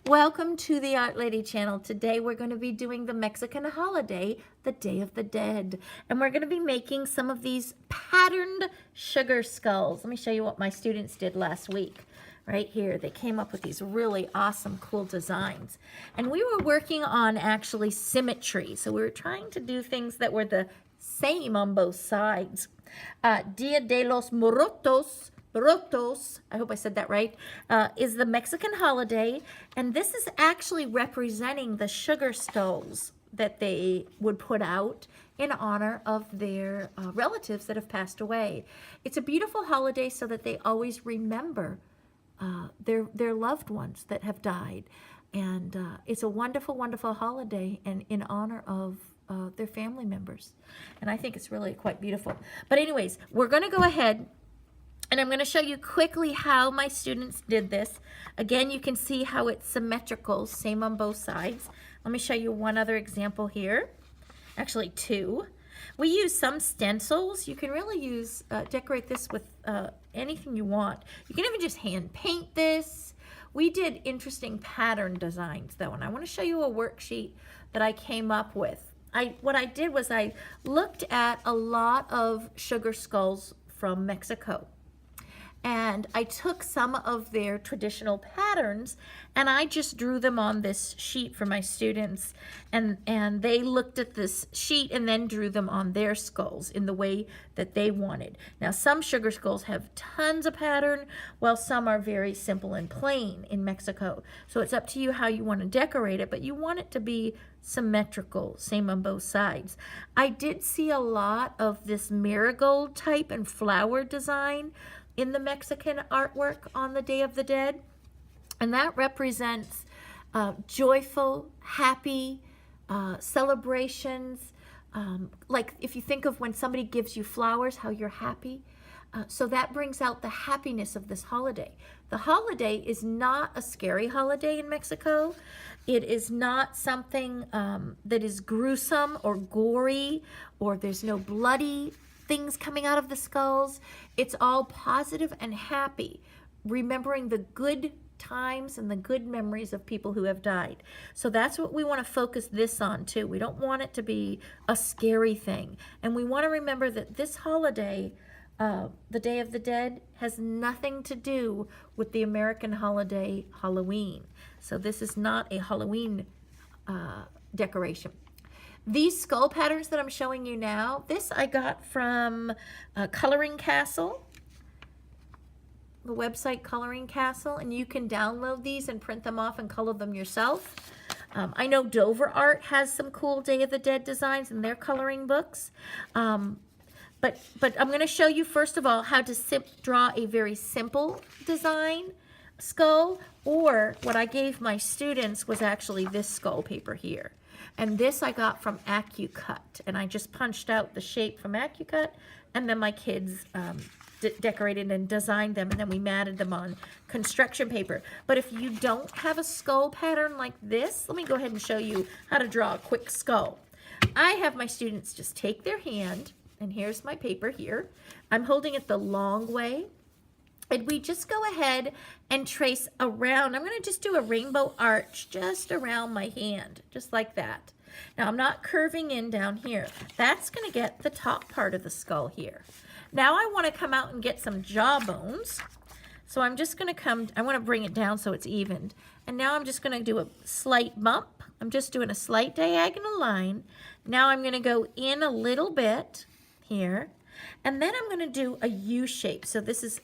Welcome to the Art Lady channel. Today we're going to be doing the Mexican holiday, the Day of the Dead. And we're going to be making some of these patterned sugar skulls. Let me show you what my students did last week. Right here, they came up with these really awesome, cool designs. And we were working on actually symmetry. So we were trying to do things that were the same on both sides. Dia de los Muertos, I hope I said that right, is the Mexican holiday, and this is actually representing the sugar skulls that they would put out in honor of their relatives that have passed away. It's a beautiful holiday so that they always remember their loved ones that have died, and it's a wonderful, wonderful holiday and in honor of their family members, and I think it's really quite beautiful. But anyways, we're going to go ahead and I'm going to show you quickly how my students did this. Again, you can see how it's symmetrical, same on both sides. Let me show you one other example here. Actually, two. We use some stencils. You can really use, decorate this with anything you want. You can even just hand paint this. We did interesting pattern designs though, and I want to show you a worksheet that I came up with. What I did was I looked at a lot of sugar skulls from Mexico. And I took some of their traditional patterns and I just drew them on this sheet for my students, and they looked at this sheet and then drew them on their skulls in the way that they wanted. Now some sugar skulls have tons of pattern while some are very simple and plain in Mexico. So it's up to you how you want to decorate it, but you want it to be symmetrical, same on both sides. I did see a lot of this marigold type and flower design in the Mexican artwork on the Day of the Dead, and that represents joyful, happy celebrations. Like if you think of when somebody gives you flowers, how you're happy. So that brings out the happiness of this holiday. The holiday is not a scary holiday in Mexico. It is not something that is gruesome or gory, or there's no bloody things coming out of the skulls. It's all positive and happy, remembering the good times and the good memories of people who have died. So that's what we want to focus this on too. We don't want it to be a scary thing. And we want to remember that this holiday, the Day of the Dead, has nothing to do with the American holiday Halloween. So this is not a Halloween decoration. These skull patterns that I'm showing you now, this I got from Coloring Castle, the website Coloring Castle, and you can download these and print them off and color them yourself. I know Dover Art has some cool Day of the Dead designs in their coloring books. But I'm going to show you first of all how to draw a very simple design skull, or what I gave my students was actually this skull paper here. And this I got from AccuCut, and I just punched out the shape from AccuCut, and then my kids decorated and designed them, and then we matted them on construction paper. But if you don't have a skull pattern like this, let me go ahead and show you how to draw a quick skull. I have my students just take their hand, and here's my paper here. I'm holding it the long way. And we just go ahead and trace around. I'm going to just do a rainbow arch just around my hand, just like that. Now I'm not curving in down here. That's going to get the top part of the skull here. Now I want to come out and get some jawbones. So I'm just going to I want to bring it down so it's evened. And now I'm just going to do a slight bump. I'm just doing a slight diagonal line. Now I'm going to go in a little bit here. And then I'm going to do a U shape. So this is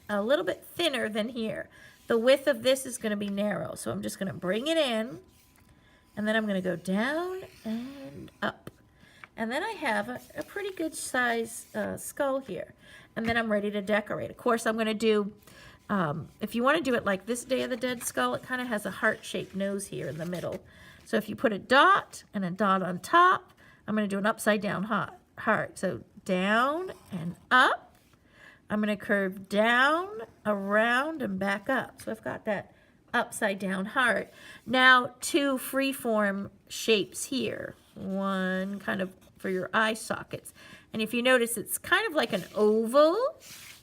a little bit thinner than here. The width of this is going to be narrow. So I'm just going to bring it in. And then I'm going to go down and up. And then I have a pretty good size skull here. And then I'm ready to decorate. Of course, I'm going to do, if you want to do it like this Day of the Dead skull, it kind of has a heart-shaped nose here in the middle. So if you put a dot and a dot on top, I'm going to do an upside-down heart. So down and up. I'm going to curve down, around, and back up. So I've got that upside down heart. Now two freeform shapes here. One kind of for your eye sockets. And if you notice, it's kind of like an oval,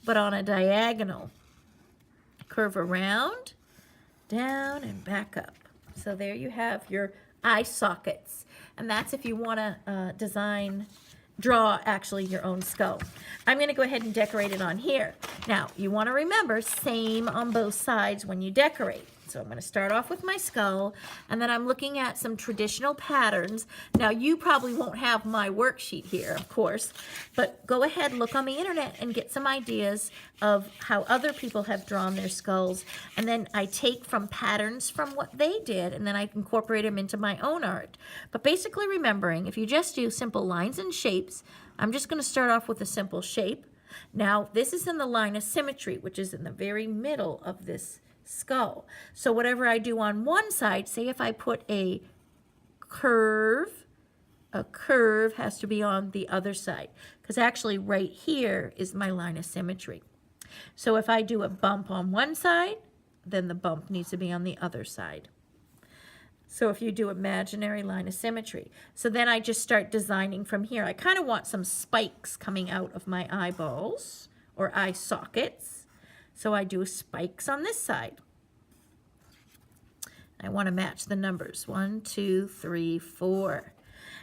but on a diagonal. Curve around, down, and back up. So there you have your eye sockets. And that's if you want to draw actually your own skull. I'm going to go ahead and decorate it on here. Now, you want to remember, same on both sides when you decorate. So I'm going to start off with my skull, and then I'm looking at some traditional patterns. Now, you probably won't have my worksheet here, of course, but go ahead, look on the internet and get some ideas of how other people have drawn their skulls, and then I take from patterns from what they did, and then I incorporate them into my own art. But basically remembering, if you just do simple lines and shapes, I'm just going to start off with a simple shape. Now, this is in the line of symmetry, which is in the very middle of this skull. So whatever I do on one side, say if I put a curve has to be on the other side, because actually right here is my line of symmetry. So if I do a bump on one side, then the bump needs to be on the other side. So if you do imaginary line of symmetry. So then I just start designing from here. I kind of want some spikes coming out of my eyeballs or eye sockets. So I do spikes on this side. I want to match the numbers, 1, 2, 3, 4.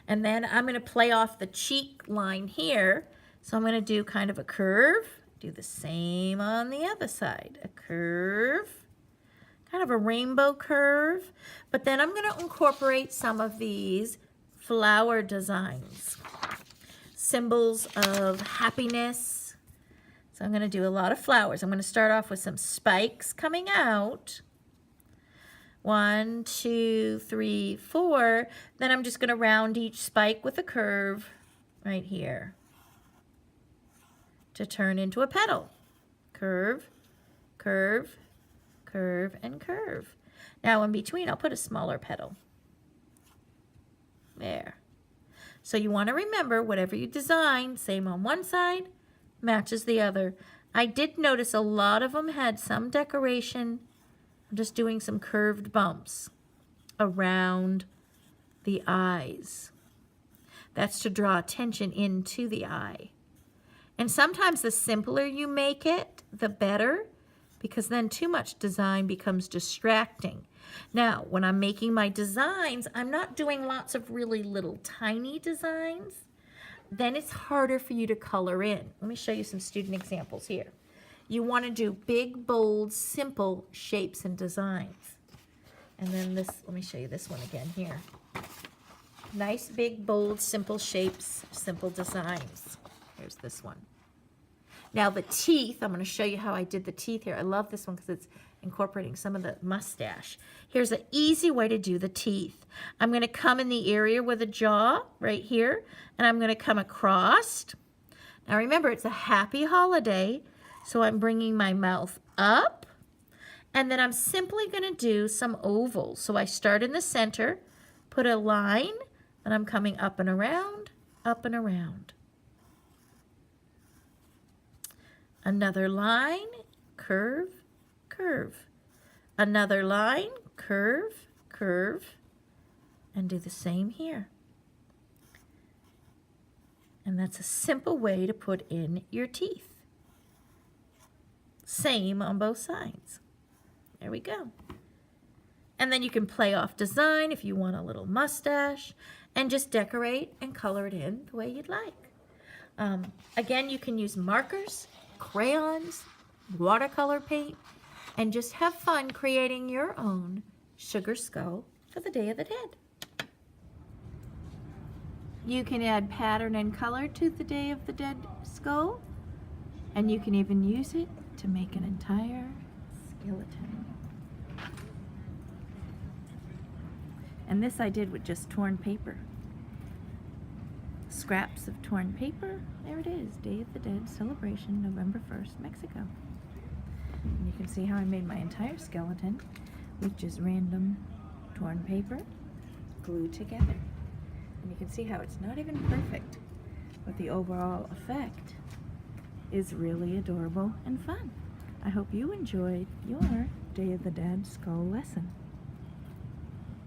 And then I'm going to play off the cheek line here. So I'm going to do kind of a curve, do the same on the other side, a curve, kind of a rainbow curve. But then I'm going to incorporate some of these flower designs, symbols of happiness. So I'm going to do a lot of flowers. I'm going to start off with some spikes coming out. 1, 2, 3, 4. Then I'm just going to round each spike with a curve right here to turn into a petal. Curve, curve, curve, and curve. Now in between, I'll put a smaller petal. There. So you want to remember, whatever you design, same on one side, matches the other. I did notice a lot of them had some decoration. I'm just doing some curved bumps around the eyes. That's to draw attention into the eye. And sometimes the simpler you make it, the better, because then too much design becomes distracting. Now, when I'm making my designs, I'm not doing lots of really little tiny designs. Then it's harder for you to color in. Let me show you some student examples here. You want to do big, bold, simple shapes and designs. And then this, let me show you this one again here. Nice, big, bold, simple shapes, simple designs. Here's this one. Now the teeth, I'm going to show you how I did the teeth here. I love this one because it's incorporating some of the mustache. Here's an easy way to do the teeth. I'm going to come in the area with the jaw right here, and I'm going to come across. Now remember, it's a happy holiday, so I'm bringing my mouth up, and then I'm simply going to do some ovals. So I start in the center, put a line, and I'm coming up and around, up and around. Another line, curve, curve. Another line, curve, curve, and do the same here. And that's a simple way to put in your teeth. Same on both sides. There we go. And then you can play off design if you want a little mustache, and just decorate and color it in the way you'd like. Again, you can use markers, crayons, watercolor paint, and just have fun creating your own sugar skull for the Day of the Dead. You can add pattern and color to the Day of the Dead skull, and you can even use it to make an entire skeleton. And this I did with just torn paper. Scraps of torn paper. There it is, Day of the Dead celebration, November 1st, Mexico. And you can see how I made my entire skeleton with just random torn paper glued together. And you can see how it's not even perfect, but the overall effect is really adorable and fun. I hope you enjoyed your Day of the Dead skull lesson.